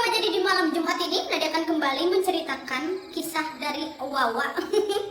Wak, jadi di malam Jumat ini Nadia akan kembali menceritakan kisah dari Wawa.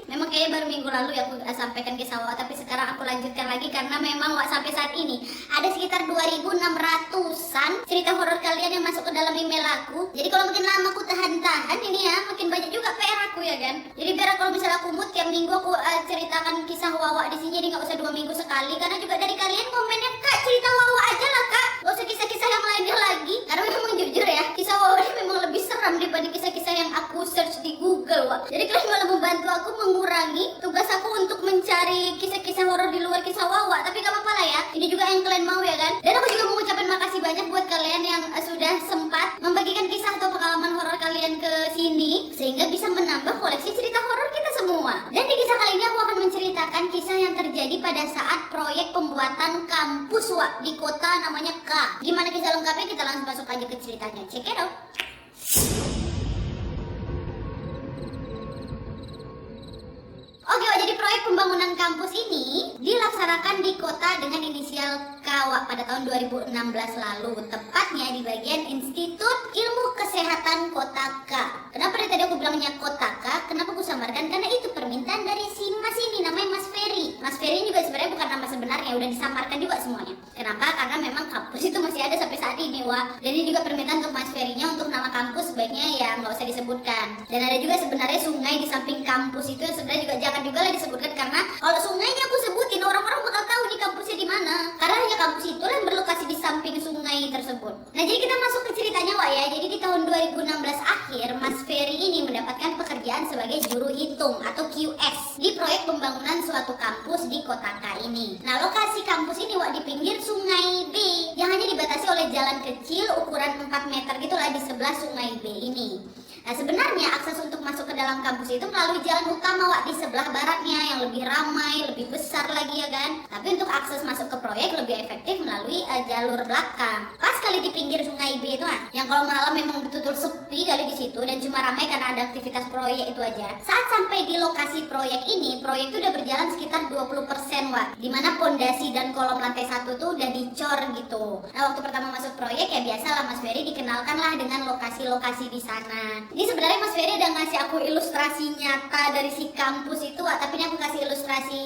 Memang kayaknya baru minggu lalu ya aku sampaikan kisah Wawa, tapi sekarang aku lanjutkan lagi karena memang Wak sampai saat ini ada sekitar 2.600-an cerita horor kalian yang masuk ke dalam email aku. Jadi kalau makin lama aku tahan-tahan ini ya, makin banyak juga PR aku ya kan. Jadi biar kalau misalnya aku mood tiap minggu aku ceritakan kisah Wawa di sini, jadi nggak usah 2 minggu sekali. Karena juga dari kalian komennya, Kak cerita Wawa aja lah Kak, nggak usah kisah-kisah yang lainnya lagi. Karena memang jujur ya, kisah Wawa ini memang lebih seram daripada kisah-kisah yang aku search di Google Wak. Jadi kalian malah membantu aku mengurangi tugas aku untuk mencari kisah-kisah horor di luar kisah Wawa. Tapi gak apa-apa lah ya, ini juga yang kalian mau ya kan. Dan aku juga mau ucapin makasih banyak buat kalian yang sudah sempat membagikan kisah atau pengalaman horor kalian ke sini, sehingga bisa menambah koleksi cerita horor kita semua. Dan di kisah kali ini aku akan menceritakan kisah yang terjadi pada saat proyek pembuatan kampus Wak di kota namanya K. Gimana kisah lengkapnya, kita langsung masuk aja ke ceritanya. Check it out. Oke Wak, jadi proyek pembangunan kampus ini dilaksanakan di kota dengan inisial K Wak pada tahun 2016 lalu, tepatnya di bagian Institut Ilmu Kesehatan Kota K. Kenapa dari tadi aku bilangnya Kota K? Kenapa aku samarkan? Karena itu permintaan dari si Mas ini, namanya Mas Ferry. Mas Ferry juga sebenarnya bukan nama sebenarnya, udah disamarkan juga semuanya. Kenapa? Karena memang kampus itu masih ada sampai saat ini Wak. Dan ini juga permintaan untuk Mas Ferry-nya untuk nama kampus sebaiknya ya nggak usah disebutkan. Dan ada juga sebenarnya sungai di samping kampus itu sebenarnya juga jangan juga lah disebutkan, karena kalau sungainya aku sebutin orang-orang bakal tahu di kampusnya di mana. Karena hanya kampus itu yang berlokasi di samping sungai tersebut. Nah jadi kita masuk ke ceritanya Wak ya. Jadi di tahun 2016 akhir Mas Ferry ini mendapatkan pekerjaan sebagai juru hitung atau QS di proyek pembangunan suatu kampus di kota K ini. Nah lokasi kampus ini Wak di pinggir sungai B yang hanya dibatasi oleh jalan kecil ukuran 4 meter gitulah di sebelah sungai B ini. Nah sebenarnya akses untuk masuk ke dalam kampus itu melalui jalan utama Wak di sebelah baratnya yang lebih ramai, lebih besar lagi ya kan. Tapi untuk akses masuk ke proyek lebih efektif melalui jalur belakang. Pas kali di pinggir sungai B itu yang kalau malam memang betul-betul sepi kali di situ dan cuma ramai karena ada aktivitas proyek itu aja. Saat sampai di lokasi proyek ini, proyek itu udah berjalan sekitar 20% Wak. Dimana pondasi dan kolom lantai 1 tuh udah dicor gitu. Nah waktu pertama masuk proyek ya biasalah Mas Ferry dikenalkan lah dengan lokasi-lokasi di sana. Ini sebenarnya Mas Ferry udah ngasih aku ilustrasi nyata dari si kampus itu, tapi ini aku kasih ilustrasi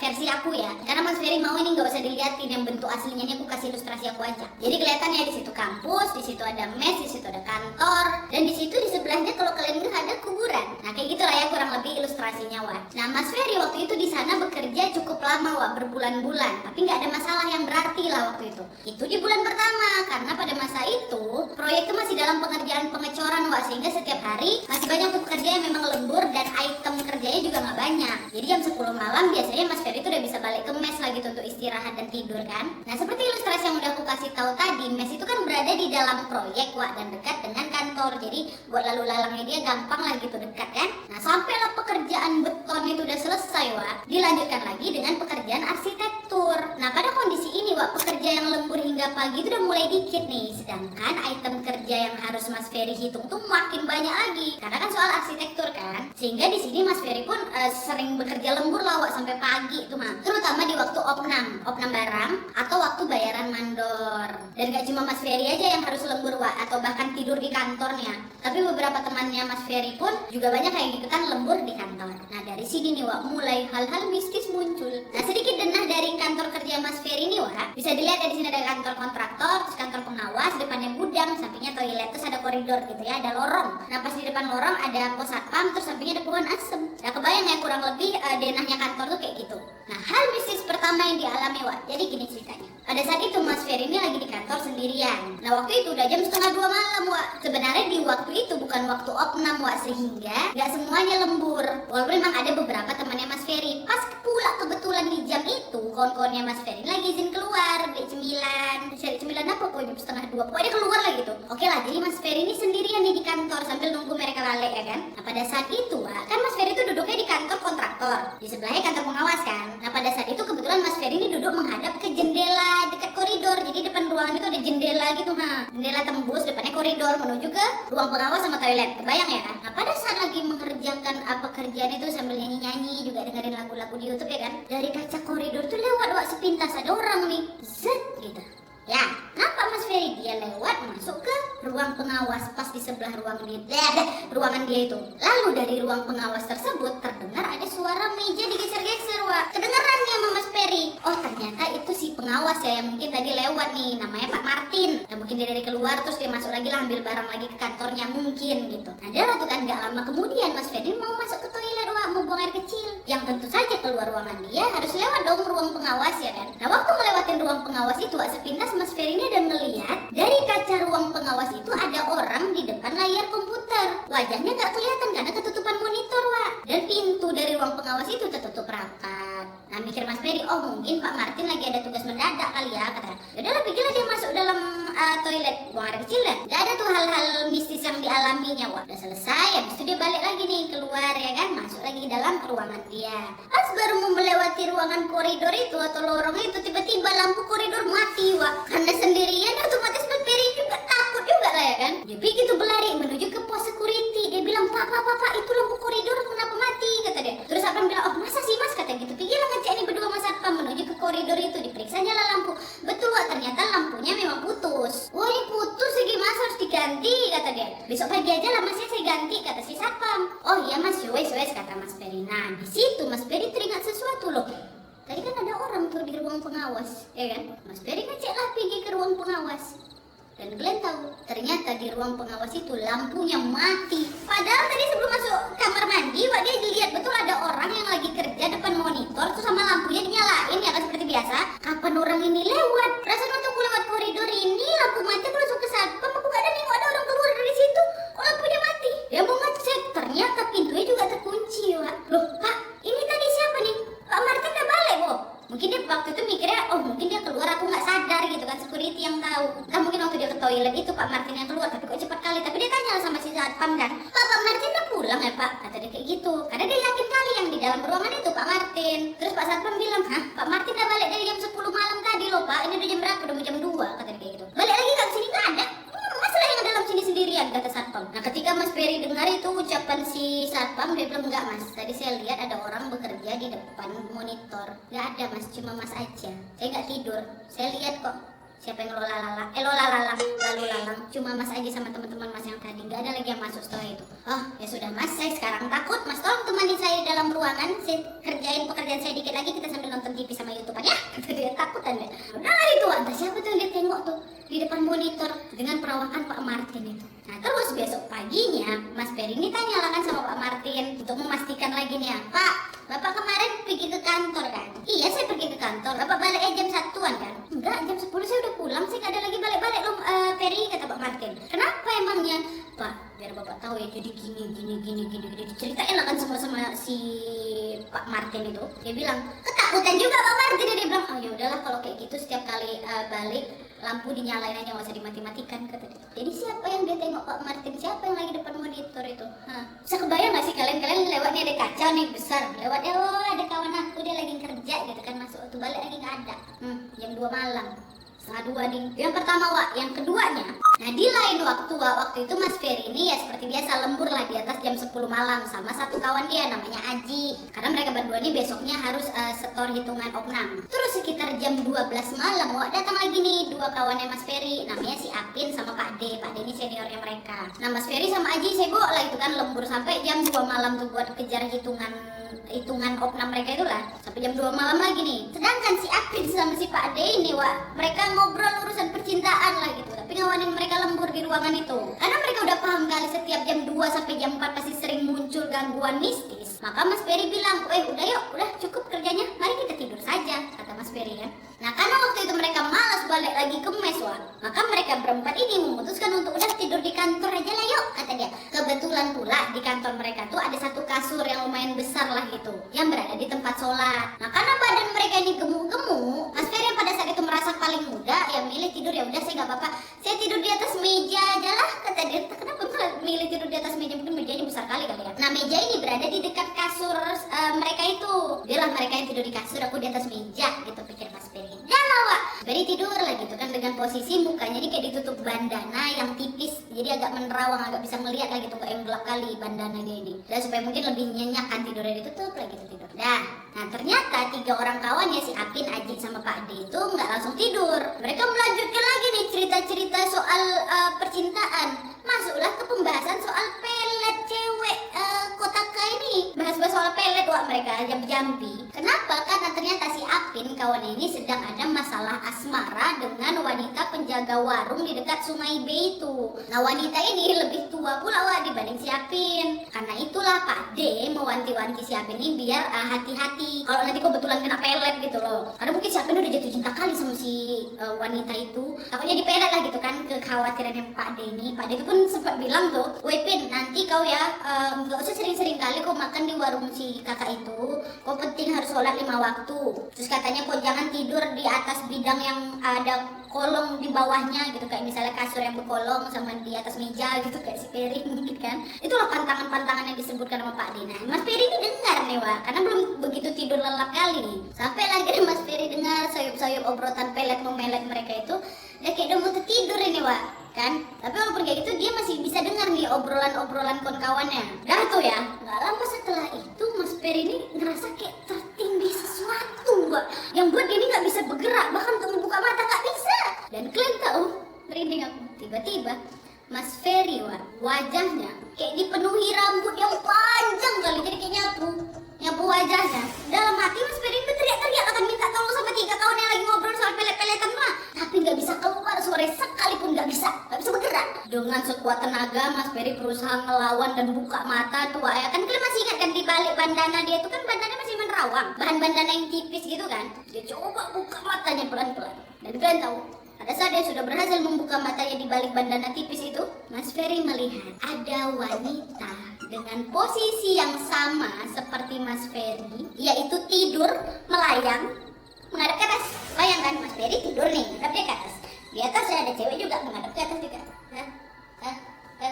versi aku ya. Karena Mas Ferry mau ini nggak usah dilihatin yang bentuk aslinya, ini aku kasih ilustrasi aku aja. Jadi kelihatan ya di situ kampus, di situ ada mes, di situ ada kantor, dan di situ di sebelahnya kalau kalian lihat ada kuburan. Nah kayak gitulah ya kurang lebih ilustrasinya Wak. Nah Mas Ferry waktu itu di sana bekerja cukup lama Wak, berbulan-bulan, tapi nggak ada masalah yang berarti lah waktu itu. Itu di bulan pertama karena pada masa itu proyek itu masih dalam pengerjaan pengecoran Wak, sehingga setiap hari masih banyak untuk pekerja yang memang lembur dan item kerjanya juga nggak banyak. Jadi jam 10 malam biasanya Mas Ferry itu udah bisa balik ke mes lah gitu untuk istirahat dan tidur kan. Nah seperti ilustrasi yang udah aku kasih tahu tadi, mes itu kan berada di dalam proyek Wak dan dekat dengan kantor. Jadi buat lalu lalangnya dia gampang lah gitu, dekat kan. Nah sampailah pekerjaan beton itu udah selesai Wak, dilanjutkan lagi dengan pekerjaan arsitektur. Nah pada kondisi ini Wak, pekerja yang lembur hingga pagi itu udah mulai dikit nih. Sedangkan item kerja yang harus Mas Ferry hitung tuh makin banyak lagi karena kan soal arsitektur kan, sehingga di sini Mas Ferry pun sering bekerja lembur lah Wak, sampai pagi itu mah, terutama di waktu opnam barang atau waktu bayaran mandor. Dan gak cuma Mas Ferry aja yang harus lembur Wak, atau bahkan tidur di kantornya, tapi beberapa temannya Mas Ferry pun juga banyak kayak gitu kan, lembur di kantor. Nah dari sini nih Wak mulai hal-hal mistis muncul. Nah sedikit denah dari kantor kerja Mas Ferry nih Wak, bisa dilihat ya, di sini ada kantor kontraktor, terus kantor pengawas, depannya gudang, sampingnya toilet, terus ada koridor gitu ya, ada lorong. Nah pas di depan lorong ada pos satpam, terus sampingnya ada pohon asem. Nah kebayang ya kurang lebih denahnya kantor tuh kayak gitu. Nah hal mistis pertama yang dialami Wak, jadi gini ceritanya. Pada saat itu Mas Ferry ini lagi di kantor sendirian. Nah waktu itu udah jam 1:30 malam Wak. Sebenarnya di waktu itu bukan waktu opnam Wak, sehingga gak semuanya lembur. Walaupun memang ada beberapa temannya Mas Ferry. Pas pula kebetulan di jam itu kawan-kawannya Mas Ferry lagi izin keluar beli cemilan. Cari cemilan apa kok jam 1:30, pokoknya keluar lah gitu. Oke lah, jadi Mas Ferry ini sendirian nih di kantor sambil nunggu mereka balik ya kan. Nah pada saat itu Wak, kan Mas Ferry itu duduknya di kantor kontraktor, di sebelahnya kantor pengawas kan. Nah pada saat itu kebetulan Mas Ferry ini duduk menghadap ke jendela dekat koridor. Jadi depan ruangan itu ada jendela gitu jendela tembus, depannya koridor menuju ke ruang pengawas sama toilet. Kebayang ya kan. Nah pada saat lagi mengerjakan pekerjaan itu sambil nyanyi-nyanyi juga dengerin lagu-lagu di YouTube ya kan, dari kaca koridor tuh lewat Wak sepintas ada orang nih, zet gitu. Ya, kenapa Mas Ferry Ferry. Dia lewat masuk ke ruang pengawas pas di sebelah ruangan dia itu. Lalu dari ruang pengawas tersebut terdengar ada suara meja digeser-geser, Wak. Kedengeran nih sama Mas Ferry. Oh, ternyata itu si pengawas ya yang mungkin tadi lewat nih, namanya Pak Martin. Dan mungkin dia dari keluar terus dia masuk lagi lah, ambil barang lagi ke kantornya mungkin gitu. Nah, dia tuh kan gak lama kemudian Mas Ferry mau masuk ke toilet, Wak, mau buang air kecil. Yang tentu saja keluar ruangan dia harus lewat dong ruang pengawas ya kan. Nah, waktu melewatin ruang pengawas itu, Wak, sepintas Mas Ferry ini ada ngelihat dari kaca ruang pengawas itu ada orang di depan layar komputer. Wajahnya gak kelihatan karena ketutupan monitor, Wak. Dan pintu dari ruang pengawas itu tertutup rapat. Nah, mikir Mas Ferry, oh mungkin Pak Martin lagi ada tugas mendadak kali ya, kata. Yaudahlah, pikirlah dia masuk dalam toilet buang air kecil lah. Gak ada tuh hal-hal mistis yang dialaminya, Wak. Udah selesai, habis itu dia balik lagi nih keluar ya kan, masuk lagi dalam ruangan dia. Pas baru mau melewati ruangan koridor itu atau lorong itu, tiba-tiba lampu koridor mati, Wak. Karena sendirian otomatis Mas Ferry juga takut juga lah ya kan. Dia begitu berlari menuju ke pos security. Dia bilang, Pak, itu lampu koridor kenapa mati, kata dia. Terus Satpam bilang, oh masa sih Mas, kata gitu. Pikirlah ngecek nih berdua Mas Satpam menuju ke koridor itu, diperiksa nyala lampu. Betul, Wak, ternyata lampunya memang putus. Wah, ini putus sih Mas, harus diganti, kata dia. Besok pagi aja lah Mas, saya ganti, kata si Satpam. Oh iya Mas, wes kata Mas Ferry. Nah, di situ Mas Ferry teringat sesuatu loh. Tadi kan ada orang tuh di ruang pengawas, ya kan? Mas Ferry ngecek lah pergi ke ruang pengawas. Dan kalian tahu, ternyata di ruang pengawas itu lampunya mati. Padahal tadi sebelum masuk kamar mandi, Wak, dia lihat betul ada orang yang lagi kerja depan monitor, terus sama lampunya dinyalain ya kan seperti biasa. Kapan orang ini lewat? Perasaan waktu aku lewat koridor ini, lampu mati, aku langsung ke Satpam, aku gak ada nengok ada orang keluar dari situ. Kok lampunya mati? Ya mau ngecek, ternyata pintunya juga terkunci, Wak. Loh, Pak, ini tadi siapa nih? Pak Martin udah balik, Bo. Mungkin dia waktu itu mikirnya, oh mungkin dia keluar aku nggak sadar gitu kan, security yang tahu. Kan mungkin waktu dia ke toilet itu Pak Martin yang keluar, tapi kok cepat kali. Tapi dia tanya sama si Satpam kan, Pak Martin udah pulang ya Pak? Kata dia kayak gitu, karena dia yakin kali yang di dalam ruangan itu Pak Martin. Terus Pak Satpam bilang, hah, Pak Martin udah balik dari jam 10 malam tadi loh Pak, ini udah jam berapa? Udah mau jam 2, kata dia kayak gitu. Balik lagi kan sini nggak ada. Masalah yang dalam sini sendirian, kata Satpam. Nah, ketika Mas Ferry dengar itu ucapan si Satpam, dia bilang, enggak Mas, tadi saya lihat ada orang bekerja di depan monitor. Nggak ada Mas, cuma Mas aja. Saya nggak tidur, saya lihat kok. Siapa yang lalu lalang, cuma Mas aja sama teman-teman Mas yang tadi. Nggak ada lagi yang masuk setelah itu. Oh ya sudah Mas, saya sekarang takut. Mas tolong temani saya di dalam ruangan, saya kerjain pekerjaan saya dikit lagi, kita sambil nonton TV sama YouTube ya. Kata dia, takutan deh. Udahlah itu, entah siapa tuh yang dia tengok tuh di depan monitor dengan perawakan Pak Martin itu. Nah, terus besok paginya Mas Ferry ini tanya lah kan sama Pak Martin untuk memastikan lagi nih ya, Pak, Bapak kemarin pergi ke kantor kan? Iya, saya pergi ke kantor. Bapak balik jam 1-an kan? Enggak, jam 10 saya udah pulang, saya nggak ada lagi balik-balik loh, Ferry, kata Pak Martin. Kenapa emangnya? Pak, biar Bapak tahu ya, jadi gini. Diceritain lah kan semua sama si Pak Martin itu. Dia bilang, ketakutan juga Pak Martin. Dia bilang, oh ya udahlah kalau kayak gitu setiap kali balik lampu dinyalain aja, nggak usah dimati-matikan, kata dia. Jadi siapa yang dia tengok Pak Martin? Siapa yang lagi depan monitor itu? Bisa kebayang nggak sih kalian lewatnya ada kaca nih besar, lewatnya oh ada kawan aku dia lagi kerja gitu kan, masuk tuh balik lagi nggak ada. Jam 2 malam. Setengah 2 ding. Yang pertama Wak, yang keduanya. Nah di lain waktu Wak, waktu itu Mas Ferry ini ya seperti biasa lembur lah di atas jam 10 malam sama satu kawan dia namanya Aji. Karena mereka berdua ini besoknya harus setor hitungan opnam. Terus sekitar jam 12 malam Wak, datang lagi nih dua kawannya Mas Ferry, namanya si Apin sama Pak D. Pak D ini seniornya mereka. Nah Mas Ferry sama Aji sibuk lah itu kan lembur sampai jam 2 malam tuh buat kejar hitungan opnam mereka itulah sampai jam 2 malam lagi nih. Sedangkan si Apin sama si Pak D ini Wak, mereka ngobrol urusan percintaan lah gitu, tapi ngawanin mereka lembur di ruangan itu karena mereka udah paham kali setiap jam 2 sampai jam 4 pasti sering muncul gangguan mistis. Maka Mas Ferry bilang, udah yuk, udah cukup kerjanya, mari kita tidur saja, kata Mas Ferry kan. Nah karena waktu itu mereka malas balik lagi ke mes Wak, maka mereka berempat ini memutuskan untuk udah tidur di kantor aja lah yuk, kata dia. Kebetulan pula di kantor mereka tuh ada satu kasur yang lumayan besar lah gitu, yang berada di tempat sholat. Nah karena badan mereka ini gemuk-gemuk, Mas Ferry yang pada saat itu merasa paling muda, ya milih tidur, ya udah saya nggak apa-apa, saya tidur di atas meja aja lah, kata dia. Kenapa milih tidur di atas meja? Mungkin mejanya besar kali ya. Nah meja ini berada di dekat kasur mereka itu. Biarlah mereka yang tidur di kasur, aku di atas meja gitu, pikir Mas Ferry. Dan Wak, Ferry tidur lah gitu kan dengan posisi mukanya ini kayak ditutup bandana yang tipis, jadi agak menerawang, agak bisa melihat lagi tuh, yang gelap kali bandana dia ini. Dan supaya mungkin lebih nyenyak kan tidurnya, ditutup lagi tuh tidur. Dah Nah ternyata 3 orang kawannya si Apin, Aji sama Pak D itu nggak langsung tidur. Mereka melanjutkan lagi nih cerita-cerita soal percintaan. Masuklah ke pembahasan soal pelet cewek kota K ini. Bahas-bahas soal pelet wah mereka jampi-jampi. Kenapa? Karena ternyata si Apin kawannya ini sedang ada masalah asmara dengan wanita penjaga warung di dekat Sungai B itu. Nah wanita ini lebih tua pula wah dibanding si Apin. Karena itulah Pak D mewanti-wanti si Apin ini biar hati-hati kalau nanti kebetulan kena pelet gitu loh. Karena mungkin si Apin udah jatuh cinta kali sama si wanita itu. Takutnya dipelet lah gitu kan, kekhawatirannya Pak D ini. Pak D itu pun sempat bilang tuh, "Woi Pin, nanti kau ya gak usah sering-sering kali kau makan di warung si kakak itu. Kau penting harus sholat 5 waktu. Terus katanya kau jangan tidur di atas bidang yang ada kolong di bawahnya gitu, kayak misalnya kasur yang berkolong sama di atas meja gitu kayak si Peri mungkin kan." Itulah pantangan-pantangan yang disebutkan sama Pak D. Nah Mas Peri ini dengar nih wah, karena belum begitu tidur lelap kali. Sampai lagi Mas Peri dengar sayup-sayup obrolan pelet memelet mereka itu, ya kayak udah mau tertidur ini wah kan. Tapi walaupun kayak gitu dia masih bisa dengar nih obrolan-obrolan kawan-kawannya. Dah tuh ya, nggak lama setelah itu Mas Peri ini ngerasa kayak tertindih sesuatu wah, yang buat dia ini nggak bisa bergerak, bahkan untuk membuka mata nggak bisa. Dan kalian tahu, merinding aku, tiba-tiba Mas Ferry wajahnya kayak dipenuhi rambut yang panjang kali, jadi kayak nyapu wajahnya. Dalam hati Mas Ferry itu teriak-teriak akan minta tolong sama 3 kawan yang lagi ngobrol soal pelet-peletan mah, tapi nggak bisa keluar suara sekalipun, nggak bisa bergerak. Dengan sekuat tenaga Mas Ferry berusaha ngelawan dan buka mata tuh ya kan. Kalian masih ingat kan di balik bandana dia itu kan bandana masih menerawang, bahan bandana yang tipis gitu kan. Dia coba buka matanya pelan-pelan, dan kalian tahu pada saat dia sudah berhasil membuka matanya di balik bandana tipis itu, Mas Ferry melihat ada wanita dengan posisi yang sama seperti Mas Ferry, yaitu tidur melayang menghadap ke atas. Bayangkan Mas Ferry tidur nih, menghadap dia ke atas. Di atas ada cewek juga menghadap ke atas juga.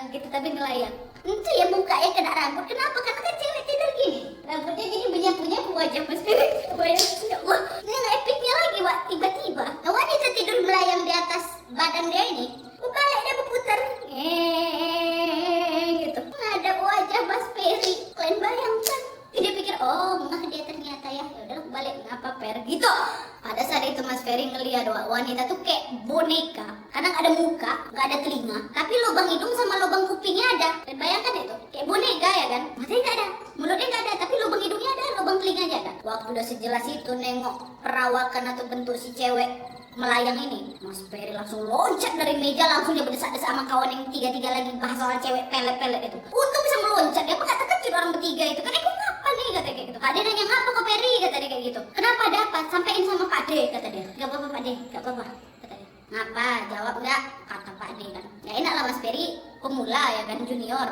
Gitu tapi melayang. Itu ya mukanya kena rambut. Kenapa? Karena kan cewek tidur gini, rambutnya jadi menyapu-nyapu wajah Mas Ferry. Bayangkan ya Allah, ini yang epicnya lagi wak, tiba-tiba wanita tidur melayang di atas badan dia ini balik dia berputar gitu menghadap wajah Mas Ferry. Kalian bayangkan, dia pikir oh mah dia ternyata ya udah balik ngapa per gitu. Pada saat itu Mas Ferry ngeliat wanita tuh kayak boneka, karena nggak ada muka, nggak ada telinga, tapi lubang hidung sama lubang kupingnya ada. Dan bayangkan itu kayak boneka ya kan, matanya nggak ada, mulutnya nggak ada, tapi lubang hidungnya ada, lubang telinganya ada. Waktu udah sejelas itu nengok perawakan atau bentuk si cewek melayang ini, Mas Ferry langsung loncat dari meja, langsung dia berdesak-desak sama kawan yang 3 lagi bahas soal cewek pelet-pelet itu. Untung bisa meloncat, dia nggak terkejut orang bertiga itu kan. Ngapa nih kata kayak gitu. Pak D nanya ngapa kok Ferry, kata dia kayak gitu. Kenapa, ada apa? Sampein sama Pak D, kata dia. Gak apa-apa Pak D, gak apa-apa, kata dia. Ngapa? Jawab enggak, kata Pak D kan. Ya enak lah Mas Ferry pemula ya kan, junior.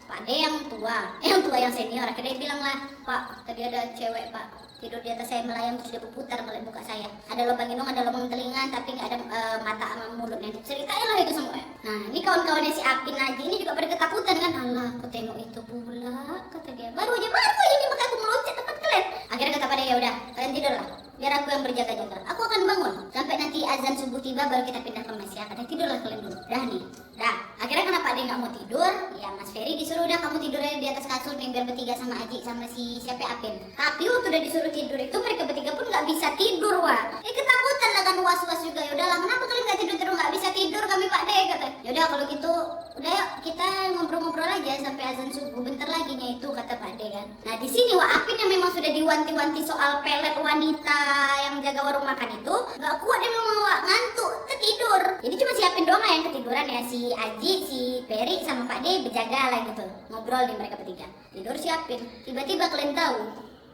Pak D yang tua yang senior. Akhirnya dia bilang lah, Pak tadi ada cewek Pak tidur di atas saya melayang, terus dia berputar mulai buka saya. Ada lubang hidung, ada lubang telinga, tapi nggak ada mata sama mulutnya. Ceritain lah itu semua. Nah ini kawan-kawannya si Apin Aji ini juga pada ketakutan kan. Allah, aku tengok itu pula, kata dia. Baru aja ini maka aku meloncat tempat kalian. Akhirnya kata pada ya udah kalian tidur lah, biar aku yang berjaga-jaga. Aku akan bangun sampai nanti azan subuh tiba baru kita pindah ke mes ya. Katanya tidurlah kalian dulu. Dah nih. Dah. Akhirnya kenapa dia nggak mau tidur? Ya Mas Ferry disuruh udah kamu tidur aja di atas kasur nih biar bertiga sama Aji sama si siapa Apin. Tapi waktu udah disuruh tidur itu mereka bertiga pun nggak bisa tidur wah. Ketakutan lah kan, was-was juga. Ya udahlah, kenapa kalian nggak tidur nggak bisa tidur kami Pak D, kata. Yaudah kalau gitu udah yuk kita ngobrol-ngobrol aja sampai azan subuh bentar lagi nya itu, kata Pak D kan. Nah di sini wah Apin yang memang sudah diwanti-wanti soal pelet wanita yang jaga warung makan itu nggak kuat, dia memang ngantuk tertidur. Jadi cuma si Apin doang lah yang ketiduran ya, si Aji, si Ferry sama Pak D berjaga lah gitu, ngobrol di mereka bertiga. Tidur si Apin. Tiba-tiba kalian tahu,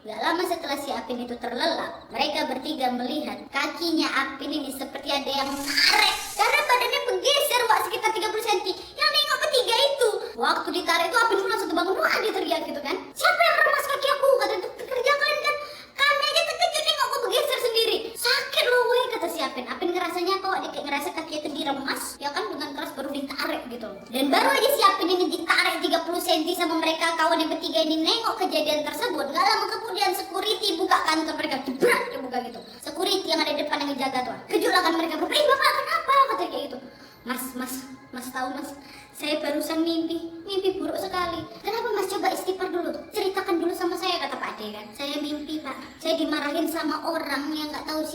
gak lama setelah si Apin itu terlelap, mereka bertiga melihat kakinya Apin ini seperti ada yang tarik, karena badannya bergeser wak sekitar 30 cm. Yang nengok bertiga itu, waktu ditarik itu Apin pun langsung terbangun, wah dia teriak gitu kan. Siapa yang remas kaki aku? Kata itu kerja kalian kan. Kami aja terkejut nengok kok bergeser sendiri. Sakit loh weh, kata si Apin. Apin ngerasanya kok dia kayak ngerasa kaki itu diremas, ya kan dengan keras baru ditarik gitu. Dan baru aja si Apin ini ditarik 30 cm sama mereka kawan yang bertiga ini nengok kejadian tersebut. Gak lama kemudian security buka kantor mereka, jebrak dia buka gitu. Security yang ada di depan yang ngejaga tuh. Kejut lah kan mereka, bapak kenapa? Kata kayak gitu. Mas tahu mas, saya barusan mimpi buruk sekali. Kenapa mas? Coba istighfar dulu, ceritakan dulu sama saya, kata Pak D kan. Saya mimpi Pak, saya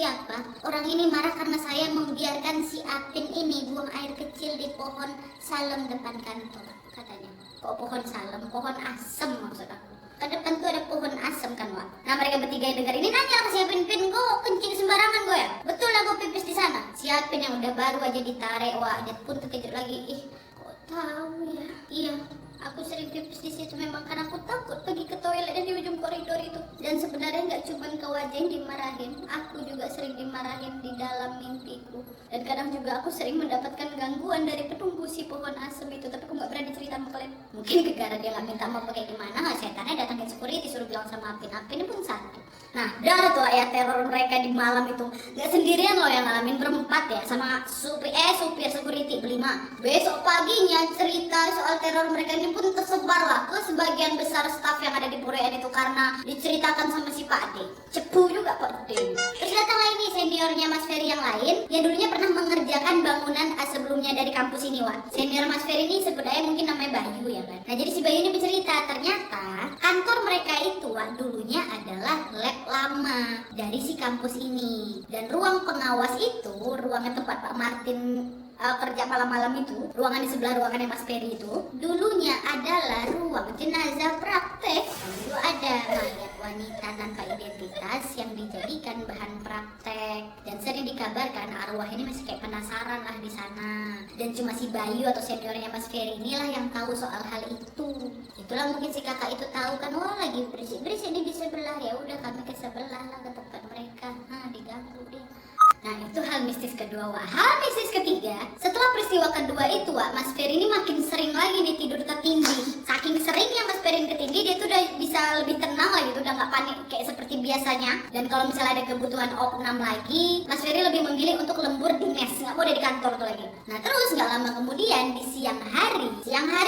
siapa? Orang ini marah karena saya membiarkan si Apin ini buang air kecil di pohon salem depan kantor, katanya. Kok pohon salem? Pohon asem maksud aku. Ke depan tuh ada pohon asem kan, Wak. Nah mereka bertiga yang dengar ini nanya ke si Apin, Pin, gue kencing sembarangan gue ya? Betul lah gue pipis di sana. Si Apin yang udah baru aja ditarik, Wak, dia pun terkejut lagi. Ih, kok tahu ya? Iya, aku sering pipis di situ memang karena aku takut pergi ke toilet dan di ujung koridor itu. Dan sebenarnya nggak cuma kau aja yang dimarahin, aku juga sering dimarahin di dalam mimpiku. Dan kadang juga aku sering mendapatkan gangguan dari penunggu si pohon asem itu, tapi aku nggak berani cerita sama kalian. Mungkin gara dia nggak minta maaf kayak gimana, setannya datangin security suruh bilang sama Apin. Apin pun satu. Nah, dah tuh ya teror mereka di malam itu. Nggak sendirian loh yang ngalamin, berempat ya, sama supir security berlima. Besok paginya cerita soal teror mereka ini pun tersebar lah ke sebagian besar staf yang ada di Pureen itu karena diceritakan sama si Pak D. Cepu juga Pak D. Terus datanglah ini seniornya Mas Ferry yang lain yang dulunya pernah mengerjakan bangunan sebelumnya dari kampus ini, Wak. Senior Mas Ferry ini sebut aja mungkin namanya Bayu ya kan. Nah jadi si Bayu ini bercerita ternyata kantor mereka itu, Wak, dulunya adalah lab lama dari si kampus ini. Dan ruang pengawas itu, ruangan tempat Pak Martin kerja malam-malam itu, ruangan di sebelah ruangannya Mas Ferry itu, dulunya adalah ruang jenazah praktek. Dulu ada mayat wanita tanpa identitas yang dijadikan bahan praktek. Dan sering dikabarkan arwah ini masih kayak penasaran lah di sana. Dan cuma si Bayu atau seniornya Mas Ferry inilah yang tahu soal hal itu. Itulah mungkin si kakak itu tahu kan, wah lagi berisik-berisik ini di sebelah, ya udah kami ke sebelah lah ke tempat mereka. Nah diganggu dia. Nah itu hal mistis kedua, Wak. Hal mistis ketiga, setelah peristiwa kedua itu, Wak, Mas Ferry ini makin sering lagi nih tidur ketindih. Saking seringnya Mas Ferry ketindih, dia tuh udah bisa lebih tenang lagi, tuh udah nggak panik kayak seperti biasanya. Dan kalau misalnya ada kebutuhan opnam lagi, Mas Ferry lebih memilih untuk lembur di mes, nggak mau di kantor tuh lagi. Nah terus nggak lama kemudian di siang hari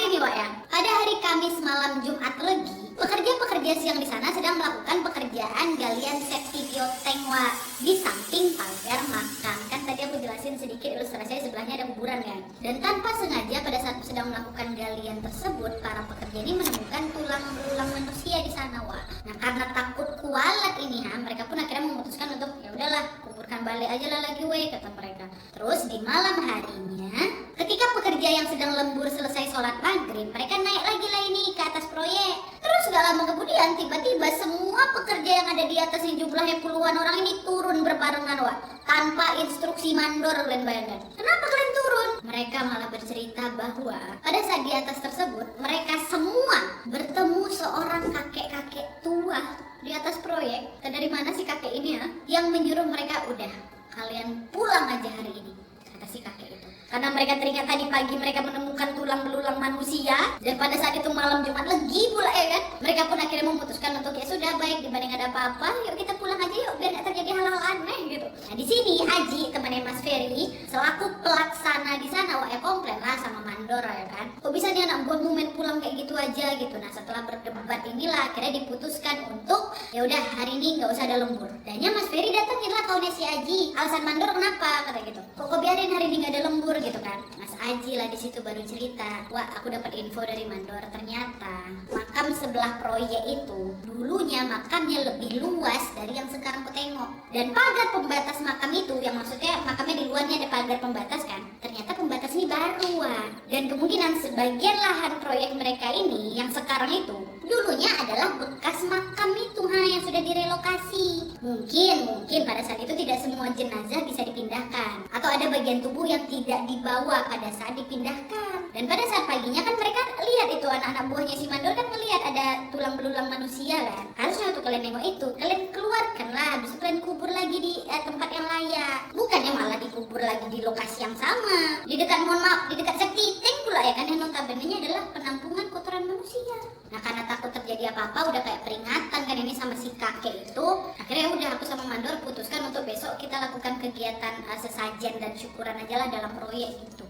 nih, Wak ya, pada hari Kamis malam Jumat Legi, pekerja-pekerja siang di sana sedang melakukan pekerjaan galian septic tank, Wak, di samping pagar makam. Kan tadi aku jelasin sedikit ilustrasinya, sebelahnya ada kuburan kan. Dan tanpa sengaja pada saat sedang melakukan galian tersebut, para pekerja ini menemukan tulang belulang manusia di sana, Wak. Nah karena takut kualat ini, mereka pun akhirnya memutuskan untuk ya udahlah kuburkan balik aja lah lagi, kata mereka. Terus di malam harinya, ketika pekerja yang sedang lembur selesai sholat maghrib, mereka naik lagi lah ini ke atas proyek. Terus gak lama kemudian tiba-tiba semua pekerja yang ada di atas yang jumlahnya puluhan orang ini turun berbarengan, Wak, tanpa instruksi mandor. Kalian bayangkan, kenapa kalian turun? Mereka malah bercerita bahwa pada saat di atas tersebut mereka semua bertemu seorang kakek-kakek tua di atas proyek. Dan dari mana si kakek ini ya yang menyuruh mereka, udah kalian pulang aja hari ini, kata si kakek itu. Karena mereka teringat tadi pagi mereka menemukan tulang belulang manusia, dan pada saat itu malam Jumat Legi pula ya kan. Mereka pun akhirnya memutuskan untuk ya sudah baik, dibanding ada apa-apa, yuk kita pulang aja yuk biar nggak terjadi hal-hal aneh gitu. Nah di sini Aji temannya Mas Ferry selaku pelaksana di sana, Wak, ya komplain lah sama mandor ya kan. Kok bisa nih anak buahmu main pulang kayak gitu aja gitu. Nah setelah berdebat inilah akhirnya diputuskan untuk ya udah hari ini nggak usah ada lembur. Dan Mas Ferry datengin lah kawannya si Aji. Alasan mandor kenapa kata gitu. Kok biarin hari ini nggak ada lembur gitu kan. Mas Aji lah di situ baru cerita, wah aku dapat info dari mandor, ternyata makam sebelah proyek itu dulunya makamnya lebih luas dari yang sekarang aku tengok. Dan pagar pembatas makam itu, yang maksudnya makamnya di luarnya ada pagar pembatas kan, ternyata pembatas ini baru, wah. Dan kemungkinan sebagian lahan proyek mereka ini yang sekarang itu dulunya adalah bekas makam itu yang sudah direlokasi. Mungkin pada saat itu tidak semua jenazah bisa dipindahkan, atau ada bagian tubuh yang tidak dibawa pada saat dipindahkan. Dan pada saat paginya kan mereka lihat itu, anak-anak buahnya si mandor kan ngelihat ada tulang belulang manusia kan. Harusnya untuk kalian nengok itu, kalian keluarkan lah, habis itu kalian kubur lagi di tempat yang layak. Bukannya malah dikubur lagi di lokasi yang sama, di dekat, mohon maaf, di dekat septic tank pula ya kan, yang notabene adalah penampungan kotoran manusia. Nah karena takut terjadi apa-apa, udah kayak peringatan kan ini sama si kakek itu, akhirnya udah aku sama mandor putuskan untuk besok kita lakukan kegiatan sesajen dan syukuran aja lah dalam proyek gitu.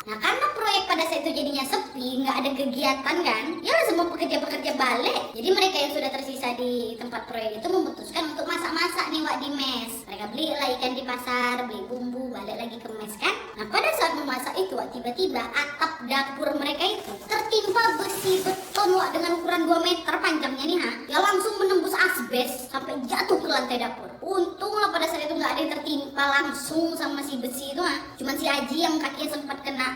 Nah karena proyek pada saat itu jadinya sepi, nggak ada kegiatan kan, ya semua pekerja-pekerja balik. Jadi mereka yang sudah tersisa di tempat proyek itu memutuskan untuk masak-masak nih, Wak, di mes. Mereka beli lah ikan di pasar, beli bumbu, balik lagi ke mes kan. Nah pada saat memasak itu, Wak, tiba-tiba atap dapur mereka itu tertimpa besi beton, Wak, dengan ukuran 2 meter panjangnya nih ya langsung menembus asbes sampai jatuh ke lantai dapur. Untunglah pada saat itu nggak ada yang tertimpa langsung sama si besi itu, cuman si Aji yang kakinya sempat kena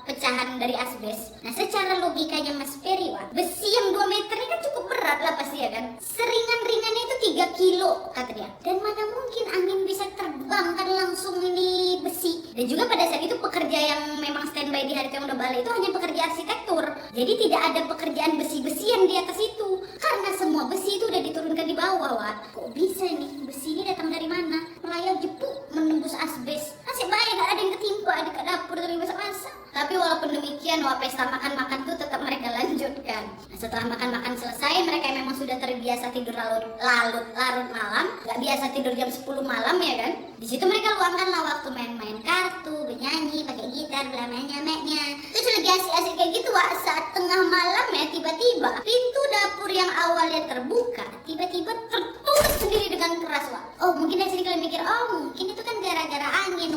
pecahan dari asbes. Nah, secara logikanya Mas Ferry, besi yang 2 meter ini kan cukup berat lah pasti ya kan. Seringan-ringannya itu 3 kilo kata dia. Dan mana mungkin angin bisa terbang kan langsung ini besi. Dan juga pada saat itu pekerja yang memang standby di hari yang udah balik itu hanya pekerja arsitektur. Jadi tidak ada pekerjaan besi-besian di atas itu. Karena semua besi itu udah diturunkan di bawah, Kok bisa nih? Besi ini datang dari mana? Melayang jepuk menembus asbes. Nasib baik gak ada yang ketimpa di dapur dari masak-masak. Tapi walaupun demikian, pesta makan-makan tuh tetap mereka lanjutkan. Nah, setelah makan-makan selesai, mereka memang sudah terbiasa tidur larut malam, gak biasa tidur jam 10 malam ya kan. Di situ mereka luangkanlah waktu main-main kartu, bernyanyi, pakai gitar, belamanya-meknya. Terus lagi asik-asik kayak gitu, saat tengah malam ya tiba-tiba pintu dapur yang awalnya terbuka tiba-tiba tertutup sendiri dengan keras, Oh, mungkin dari sini kalian mikir, mungkin itu kan gara-gara angin,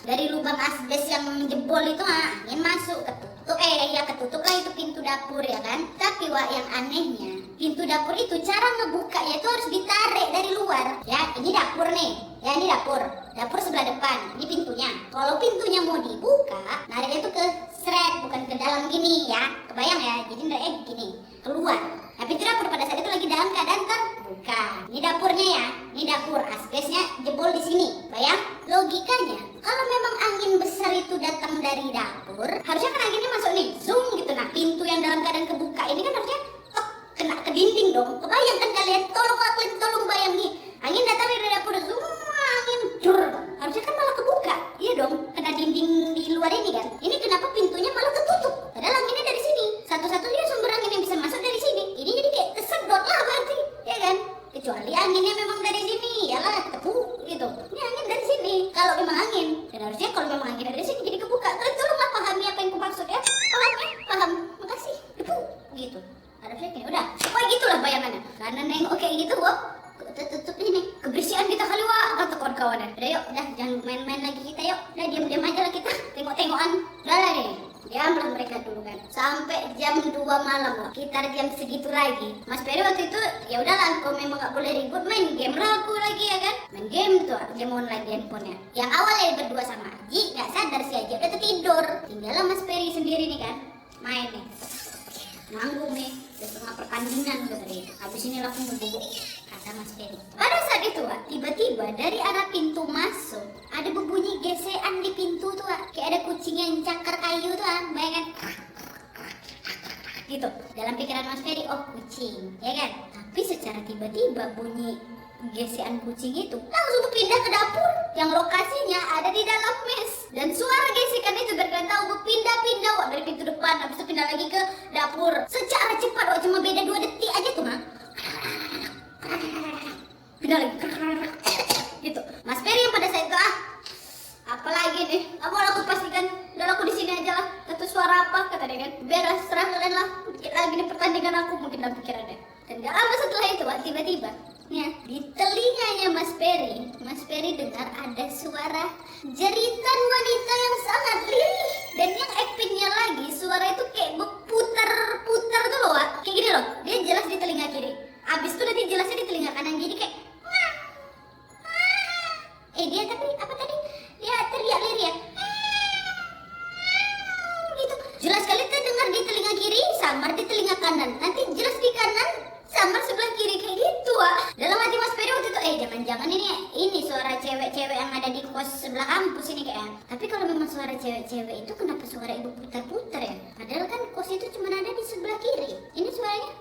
dari lubang asbes yang jebol itu angin masuk ketutup lah itu pintu dapur ya kan. Tapi yang anehnya pintu dapur itu cara ngebukanya itu harus ditarik dari luar ya. Ini dapur nih ya, ini dapur sebelah depan, ini pintunya. Kalau pintunya mau dibuka, nariknya itu ke seret, bukan ke dalam gini ya, kebayang ya. Jadi nariknya gini keluar. Nah, pintu dapur pada saat itu lagi dalam keadaan terbuka. Ini dapurnya ya, ini dapur, asbesnya jebol di sini. Bayang logikanya, kalau memang angin besar itu datang dari dapur, harusnya kan anginnya masuk nih, zoom gitu. Nah, pintu yang dalam keadaan kebuka ini kan harusnya kena ke dinding dong. Kebayang kan kalian? Tolong bayang nih, angin datang dari dapur, zoom, angin dur, harusnya kan malah kebuka. Iya dong, kena dinding di luar ini kan. Ini kenapa pintunya malah ketutup? Padahal anginnya dari sini. Satu-satunya sumber angin yang bisa masuk dari sini. Ini jadi kayak kesedot lah berarti, ya kan? Kecuali anginnya memang dari sini, yalah tepuk gitu. Ini angin dari sini. Kalau memang angin, dan harusnya kalau memang angin dari sini jadi kebuka. Kalian tolonglah pahami apa yang kumaksud ya. Paham ya? Paham. Makasih. Tepuk gitu. Harusnya kayak udah. Pokoknya gitulah bayangannya. Karena nengok kayak gitu, tutup ini kebersihan kita kali, kata kawan-kawan. Udah yuk, jangan main-main lagi kita yuk. Udah diam-diam aja lah kita, tengok-tengokan. Udah lah nih, diamlah mereka dulu kan. Sampai jam 2 malam, sekitar jam segitu lagi. Mas Ferry waktu itu ya udahlah, kalau memang nggak boleh ribut, main game lah aku lagi ya kan. Main game tuh, game online di handphonenya. Yang awalnya berdua sama Aji, nggak sadar si Aji udah tidur. Tinggallah Mas Ferry sendiri nih kan, main nih. Nanggung nih, udah setengah pertandingan berarti. Habis ini langsung bubuk, kata Mas Ferry. Pada saat itu, tiba-tiba dari arah pintu masuk ada berbunyi gesekan di pintu tuh, kayak ada kucing yang cakar kayu tuh, bayangkan. Gitu. Dalam pikiran Mas Ferry, kucing, ya kan? Tapi secara tiba-tiba bunyi gesekan kucing itu langsung berpindah ke dapur yang lokasinya ada di dalam mes. Dan suara gesekan itu berkata berpindah-pindah dari pintu depan, habis itu pindah lagi ke dapur secara cepat, cuma beda 2 detik aja tuh, pindah lagi gitu. Mas Ferry yang pada saat itu apalagi nih, aku pastikan udah aku di sini aja lah, satu suara apa kata dia kan, beres serah kalian lah, dikit lagi nih pertandingan aku mungkin dalam pikirannya. Dan gak lama setelah itu tiba-tiba ya, di telinganya Mas Ferry dengar ada suara jeritan wanita yang sangat lirih. Dan yang epicnya lagi, suara itu kayak berputar-putar tuh loh, kayak gini loh. Dia jelas di telinga kiri, abis itu nanti jelasnya di telinga kanan, jadi kayak dia tapi apa tadi? Dia teriak lirik ya, gitu. Jelas sekali tuh dengar di telinga kiri, samar di telinga kanan, nanti jelas di kanan, samar sebelah kiri, kayak gitu. Dalam hati Mas Ferry waktu itu, jangan-jangan ini suara cewek-cewek yang ada di kos sebelah kampus ini kayaknya. Tapi kalau memang suara cewek-cewek itu, kenapa suara ibu putar-putar ya? Padahal kan kos itu cuma ada di sebelah kiri. Ini suaranya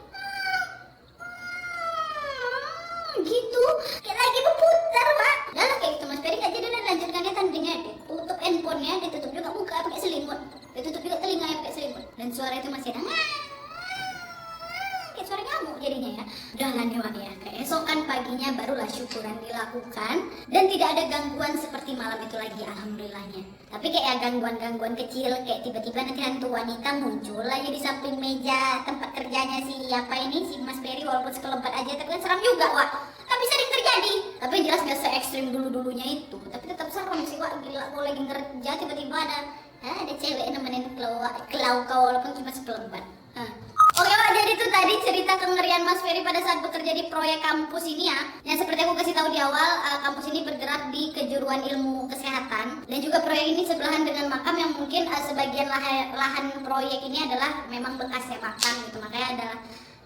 gitu, kayak lagi berputar, Dalam kayak gitu Mas Ferry gak jadi lanjutkannya tandingnya, tutup handphonenya, ditutup juga muka pakai selimut, ditutup juga telinganya pakai selimut. Dan suara itu masih ada, kayak suara nyamuk jadinya ya. Udah lah nih ya, keesokan paginya barulah syukuran dilakukan dan tidak ada gangguan seperti malam itu lagi, alhamdulillahnya. Tapi kayak gangguan-gangguan kecil, kayak tiba-tiba nanti hantu wanita muncul aja di samping meja tempat kerjanya si Mas Ferry, walaupun sekelebat aja, tapi kan seram juga, tapi sering terjadi. Tapi jelas gak se-ekstrim dulu-dulunya itu, tapi tetap serem sih, gila. Kalau lagi kerja tiba-tiba ada cewek nemenin kau walaupun cuma sekelebat. Oke, jadi itu tadi cerita kisah kengerian Mas Ferry pada saat bekerja di proyek kampus ini ya. Yang seperti aku kasih tahu di awal, kampus ini bergerak di kejuruan ilmu kesehatan dan juga proyek ini sebelahan dengan makam yang mungkin sebagian lahan proyek ini adalah memang bekasnya makam gitu. Makanya adalah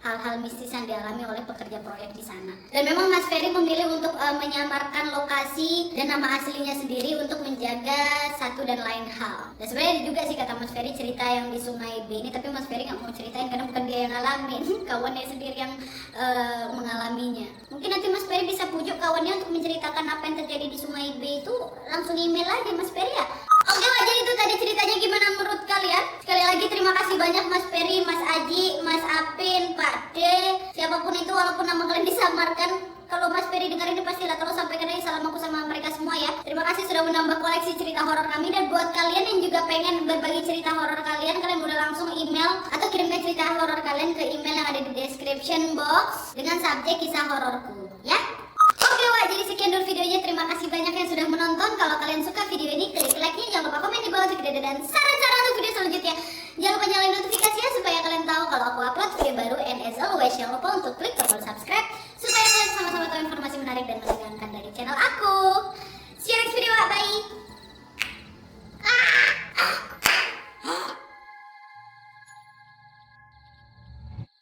hal-hal mistis yang dialami oleh pekerja proyek di sana. Dan memang Mas Ferry memilih untuk menyamarkan lokasi dan nama aslinya sendiri untuk menjaga satu dan lain hal. Dan sebenarnya juga sih kata Mas Ferry cerita yang di Sungai B ini, tapi Mas Ferry nggak mau ceritain karena bukan dia yang ngalamin, kawannya sendiri yang mengalaminya. Mungkin nanti Mas Ferry bisa pujuk kawannya untuk menceritakan apa yang terjadi di Sungai B itu, langsung email aja Mas Ferry ya. Oke Wak, jadi itu tadi ceritanya, gimana menurut kalian? Sekali lagi terima kasih banyak Mas Ferry, Mas Aji, Mas Apin, Pak D, siapapun itu walaupun nama kalian disamarkan. Kalau Mas Ferry dengar ini pastilah tolong sampaikan aja salam aku sama mereka semua ya. Terima kasih sudah menambah koleksi cerita horor kami, dan buat kalian yang juga pengen berbagi cerita horor kalian boleh langsung email atau kirimkan cerita horor kalian ke email yang ada di description box dengan subjek kisah hororku ya. Oke Wak, jadi sekian dulu videonya. Terima kasih banyak yang sudah menonton. Kalau kalian suka video ini, klik like-nya, jangan lupa komen di bawah untuk ide dan saran-saran untuk video selanjutnya. Jangan lupa nyalain notifikasinya supaya kalian tahu kalau aku upload video baru, and as always jangan lupa untuk klik